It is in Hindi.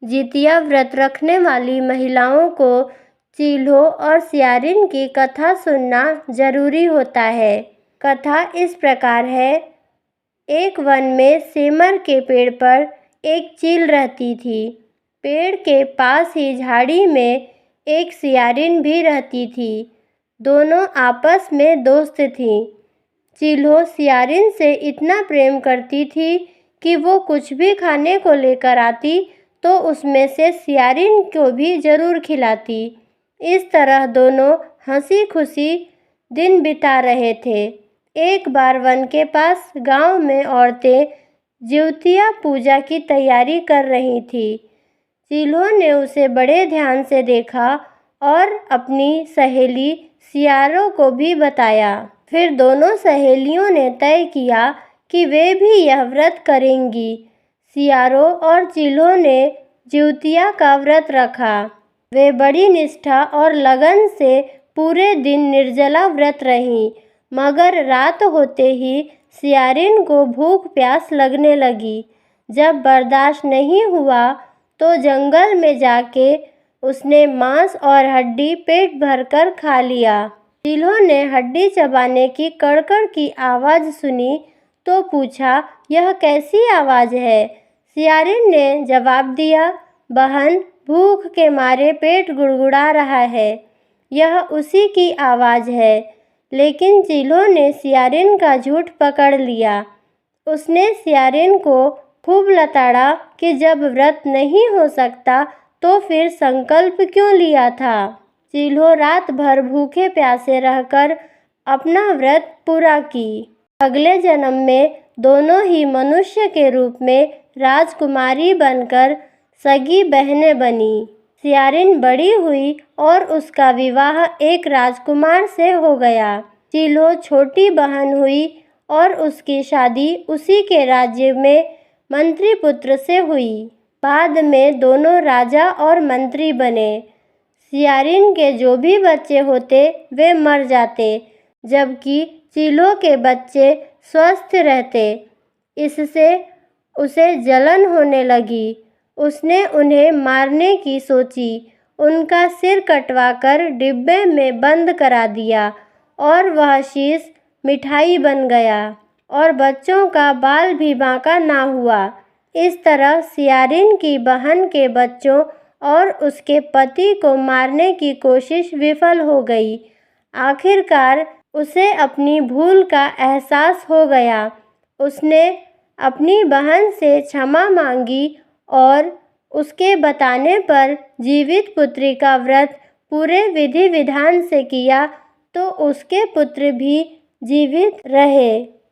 जितिया व्रत रखने वाली महिलाओं को चील्हो और सियारिन की कथा सुनना जरूरी होता है। कथा इस प्रकार है। एक वन में सेमर के पेड़ पर एक चील रहती थी। पेड़ के पास ही झाड़ी में एक सियारिन भी रहती थी। दोनों आपस में दोस्त थीं। चील्हो सियारिन से इतना प्रेम करती थी कि वो कुछ भी खाने को लेकर आती तो उसमें से सियारिन को भी जरूर खिलाती। इस तरह दोनों हंसी खुशी दिन बिता रहे थे। एक बार वन के पास गांव में औरतें जिउतिया पूजा की तैयारी कर रही थीं। चील्हो ने उसे बड़े ध्यान से देखा और अपनी सहेली सियारो को भी बताया। फिर दोनों सहेलियों ने तय किया कि वे भी यह व्रत करेंगी। सियारो और चील्हो ने जिउतिया का व्रत रखा। वे बड़ी निष्ठा और लगन से पूरे दिन निर्जला व्रत रहीं, मगर रात होते ही सियारिन को भूख प्यास लगने लगी। जब बर्दाश्त नहीं हुआ तो जंगल में जाके उसने मांस और हड्डी पेट भरकर खा लिया। चील्हो ने हड्डी चबाने की कड़कड़ की आवाज़ सुनी तो पूछा, यह कैसी आवाज़ है? सियारिन ने जवाब दिया, बहन, भूख के मारे पेट गुड़गुड़ा रहा है। यह उसी की आवाज़ है। लेकिन चील्हो ने सियारिन का झूठ पकड़ लिया। उसने सियारिन को खूब लताड़ा कि जब व्रत नहीं हो सकता तो फिर संकल्प क्यों लिया था। चील्हो रात भर भूखे प्यासे रहकर अपना व्रत पूरा की। अगले जन्म में दोनों ही मनुष्य के रूप में राजकुमारी बनकर सगी बहनें बनी। सियारिन बड़ी हुई और उसका विवाह एक राजकुमार से हो गया। चील्हो छोटी बहन हुई और उसकी शादी उसी के राज्य में मंत्री पुत्र से हुई। बाद में दोनों राजा और मंत्री बने। सियारिन के जो भी बच्चे होते वे मर जाते, जबकि चील्हो के बच्चे स्वस्थ रहते। इससे उसे जलन होने लगी। उसने उन्हें मारने की सोची। उनका सिर कटवाकर डिब्बे में बंद करा दिया और वह शीश मिठाई बन गया और बच्चों का बाल भी बांका ना हुआ। इस तरह सियारिन की बहन के बच्चों और उसके पति को मारने की कोशिश विफल हो गई। आखिरकार उसे अपनी भूल का एहसास हो गया। उसने अपनी बहन से क्षमा मांगी और उसके बताने पर जीवित पुत्री का व्रत पूरे विधि विधान से किया तो उसके पुत्र भी जीवित रहे।